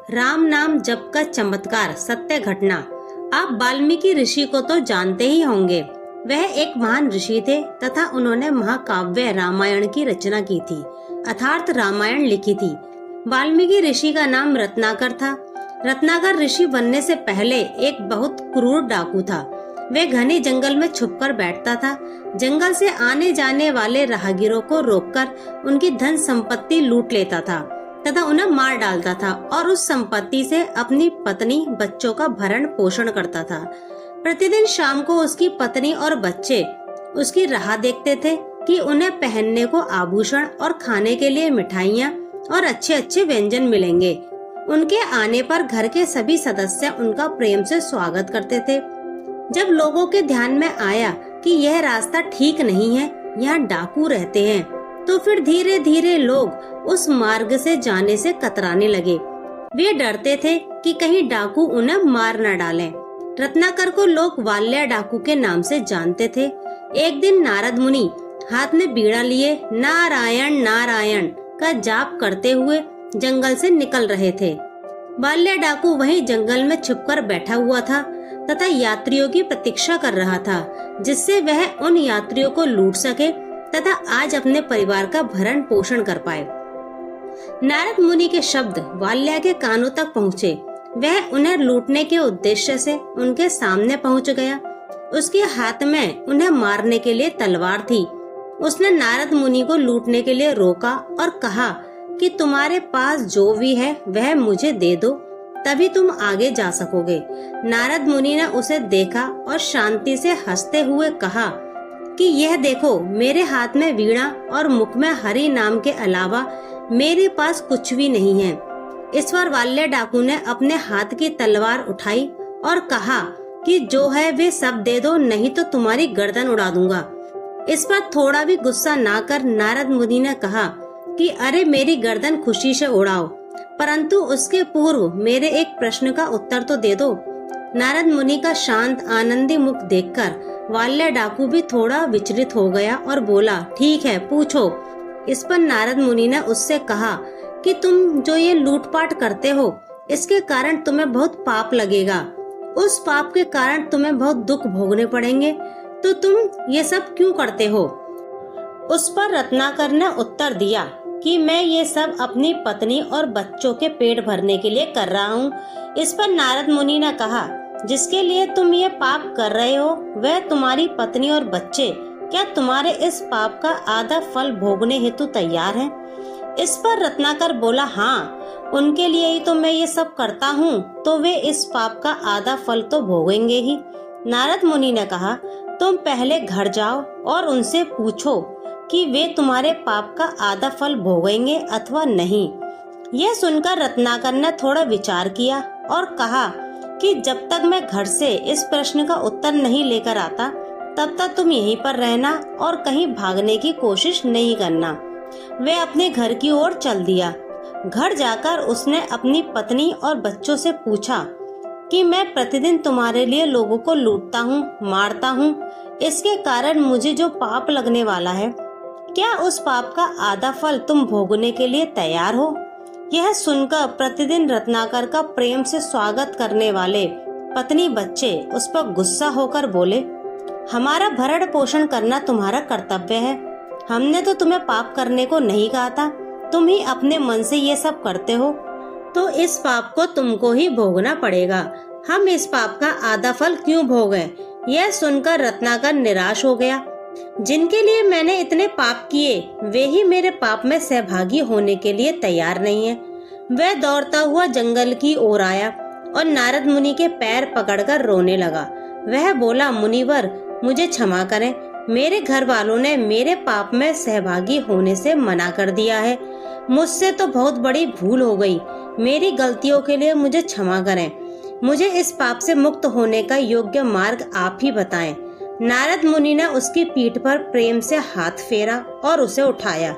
राम नाम जप का चमत्कार सत्य घटना। आप वाल्मीकि ऋषि को तो जानते ही होंगे। वह एक महान ऋषि थे तथा उन्होंने महाकाव्य रामायण की रचना की थी अर्थात रामायण लिखी थी। वाल्मीकि ऋषि का नाम रत्नाकर था। रत्नाकर ऋषि बनने से पहले एक बहुत क्रूर डाकू था। वह घने जंगल में छुपकर बैठता था। जंगल से आने जाने वाले राहगीरों को रोककर उनकी धन संपत्ति लूट लेता था तथा उन्हें मार डालता था और उस संपत्ति से अपनी पत्नी बच्चों का भरण पोषण करता था। प्रतिदिन शाम को उसकी पत्नी और बच्चे उसकी राह देखते थे कि उन्हें पहनने को आभूषण और खाने के लिए मिठाइयाँ और अच्छे अच्छे व्यंजन मिलेंगे। उनके आने पर घर के सभी सदस्य उनका प्रेम से स्वागत करते थे। जब लोगों के ध्यान में आया कि यह रास्ता ठीक नहीं है, यहाँ डाकू रहते हैं, तो फिर धीरे धीरे लोग उस मार्ग से जाने से कतराने लगे। वे डरते थे कि कहीं डाकू उन्हें मार न डालें। रत्नाकर को लोग वाल्या डाकू के नाम से जानते थे। एक दिन नारद मुनि हाथ में बीड़ा लिए नारायण नारायण का जाप करते हुए जंगल से निकल रहे थे। वाल्या डाकू वहीं जंगल में छुपकर बैठा हुआ था तथा यात्रियों की प्रतीक्षा कर रहा था, जिससे वह उन यात्रियों को लूट सके तथा आज अपने परिवार का भरण पोषण कर पाए। नारद मुनि के शब्द वाल्या के कानों तक पहुँचे। वह उन्हें लूटने के उद्देश्य से उनके सामने पहुँच गया। उसके हाथ में उन्हें मारने के लिए तलवार थी। उसने नारद मुनि को लूटने के लिए रोका और कहा कि तुम्हारे पास जो भी है वह मुझे दे दो, तभी तुम आगे जा सकोगे। नारद मुनि ने उसे देखा और शांति से हंसते हुए कहा कि यह देखो, मेरे हाथ में वीणा और मुख में हरि नाम के अलावा मेरे पास कुछ भी नहीं है। इस पर वाल्या डाकू ने अपने हाथ की तलवार उठाई और कहा कि जो है वे सब दे दो, नहीं तो तुम्हारी गर्दन उड़ा दूंगा। इस पर थोड़ा भी गुस्सा ना कर नारद मुनि ने कहा कि अरे मेरी गर्दन खुशी से उड़ाओ, परंतु उसके पूर्व मेरे एक प्रश्न का उत्तर तो दे दो। नारद मुनि का शांत आनंदी मुख देखकर वाल्या डाकू भी थोड़ा विचलित हो गया और बोला, ठीक है, पूछो। इस पर नारद मुनि ने उससे कहा कि तुम जो ये लूटपाट करते हो, इसके कारण तुम्हें बहुत पाप लगेगा। उस पाप के कारण तुम्हें बहुत दुख भोगने पड़ेंगे, तो तुम ये सब क्यों करते हो? उस पर रत्नाकर ने उत्तर दिया कि मैं ये सब अपनी पत्नी और बच्चों के पेट भरने के लिए कर रहा हूँ। इस पर नारद मुनि ने कहा, जिसके लिए तुम ये पाप कर रहे हो वह तुम्हारी पत्नी और बच्चे क्या तुम्हारे इस पाप का आधा फल भोगने हेतु तैयार हैं? इस पर रत्नाकर बोला, हाँ, उनके लिए ही तो मैं ये सब करता हूँ, तो वे इस पाप का आधा फल तो भोगेंगे ही। नारद मुनि ने कहा, तुम पहले घर जाओ और उनसे पूछो कि वे तुम्हारे पाप का आधा फल भोगेंगे अथवा नहीं। यह सुनकर रत्नाकर ने थोड़ा विचार किया और कहा कि जब तक मैं घर से इस प्रश्न का उत्तर नहीं लेकर आता, तब तक तुम यहीं पर रहना और कहीं भागने की कोशिश नहीं करना। वह अपने घर की ओर चल दिया। घर जाकर उसने अपनी पत्नी और बच्चों से पूछा कि मैं प्रतिदिन तुम्हारे लिए लोगों को लूटता हूँ, मारता हूँ, इसके कारण मुझे जो पाप लगने वाला है, क्या उस पाप का आधा फल तुम भोगने के लिए तैयार हो? यह सुनकर प्रतिदिन रत्नाकर का प्रेम से स्वागत करने वाले पत्नी बच्चे उस पर गुस्सा होकर बोले, हमारा भरण पोषण करना तुम्हारा कर्तव्य है। हमने तो तुम्हें पाप करने को नहीं कहा था, तुम ही अपने मन से ये सब करते हो, तो इस पाप को तुमको ही भोगना पड़ेगा। हम इस पाप का आधा फल क्यों भोगें? यह सुनकर रत्नाकर निराश हो गया। जिनके लिए मैंने इतने पाप किए, वे ही मेरे पाप में सहभागी होने के लिए तैयार नहीं है। वह दौड़ता हुआ जंगल की ओर आया और नारद मुनि के पैर पकड़कर रोने लगा। वह बोला, मुनिवर, मुझे क्षमा करें, मेरे घर वालों ने मेरे पाप में सहभागी होने से मना कर दिया है। मुझसे तो बहुत बड़ी भूल हो गई। मेरी गलतियों के लिए मुझे क्षमा करें। मुझे इस पाप से मुक्त होने का योग्य मार्ग आप ही बताएं। नारद मुनि ने उसकी पीठ पर प्रेम से हाथ फेरा और उसे उठाया।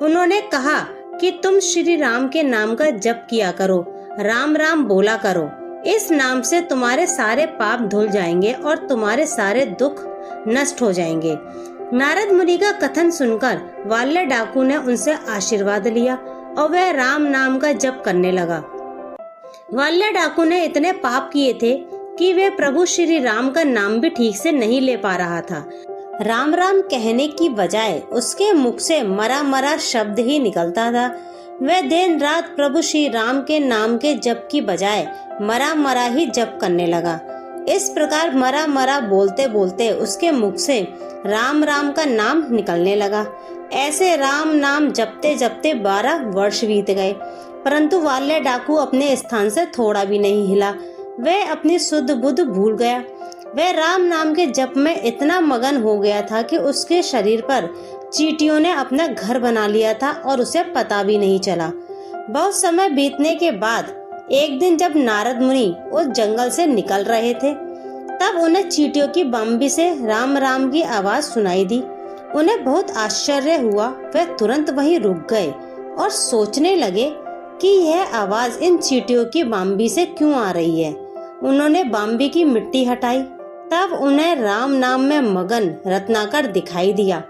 उन्होंने कहा कि तुम श्री राम के नाम का जप किया करो, राम राम बोला करो। इस नाम से तुम्हारे सारे पाप धुल जाएंगे और तुम्हारे सारे दुख नष्ट हो जाएंगे। नारद मुनि का कथन सुनकर वाल्या डाकू ने उनसे आशीर्वाद लिया और वह राम नाम का जप करने लगा। वाल्या डाकू ने इतने पाप किए थे कि वे प्रभु श्री राम का नाम भी ठीक से नहीं ले पा रहा था। राम राम कहने की बजाय उसके मुख से मरा मरा शब्द ही निकलता था। वह दिन रात प्रभु श्री राम के नाम के जप की बजाय मरा मरा ही जप करने लगा। इस प्रकार मरा मरा बोलते बोलते उसके मुख से राम राम का नाम निकलने लगा। ऐसे राम नाम जपते जपते 12 वर्ष बीत गए, परंतु वाल्या डाकू अपने स्थान से थोड़ा भी नहीं हिला। वह अपनी शुद्ध बुद्ध भूल गया। वह राम नाम के जप में इतना मगन हो गया था कि उसके शरीर पर चींटियों ने अपना घर बना लिया था और उसे पता भी नहीं चला। बहुत समय बीतने के बाद एक दिन जब नारद मुनि उस जंगल से निकल रहे थे, तब उन्हें चींटियों की बम्बी से राम राम की आवाज सुनाई दी। उन्हें बहुत आश्चर्य हुआ। वह तुरंत वहीं रुक गए और सोचने लगे कि यह आवाज इन चींटियों की बम्बी से क्यों आ रही है। उन्होंने बम्बी की मिट्टी हटाई, तब उन्हें राम नाम में मगन रत्नाकर दिखाई दिया।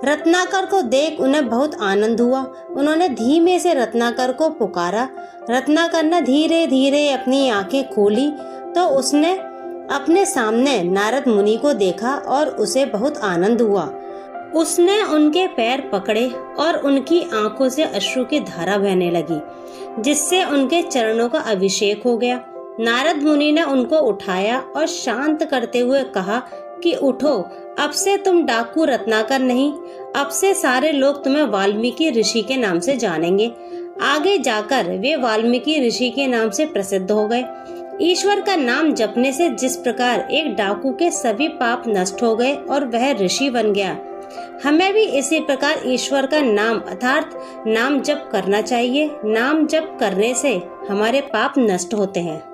रत्नाकर को देख उन्हें बहुत आनंद हुआ। उन्होंने धीमे से रत्नाकर को पुकारा। रत्नाकर ने धीरे धीरे अपनी आंखें खोली तो उसने अपने सामने नारद मुनि को देखा और उसे बहुत आनंद हुआ। उसने उनके पैर पकड़े और उनकी आंखों से अश्रु की धारा बहने लगी, जिससे उनके चरणों का अभिषेक हो गया। नारद मुनि ने उनको उठाया और शांत करते हुए कहा कि उठो, अब से तुम डाकू रत्नाकर नहीं, अब से सारे लोग तुम्हें वाल्मीकि ऋषि के नाम से जानेंगे। आगे जाकर वे वाल्मीकि ऋषि के नाम से प्रसिद्ध हो गए। ईश्वर का नाम जपने से जिस प्रकार एक डाकू के सभी पाप नष्ट हो गए और वह ऋषि बन गया, हमें भी इसी प्रकार ईश्वर का नाम अर्थात नाम जप करना चाहिए। नाम जप करने से हमारे पाप नष्ट होते हैं।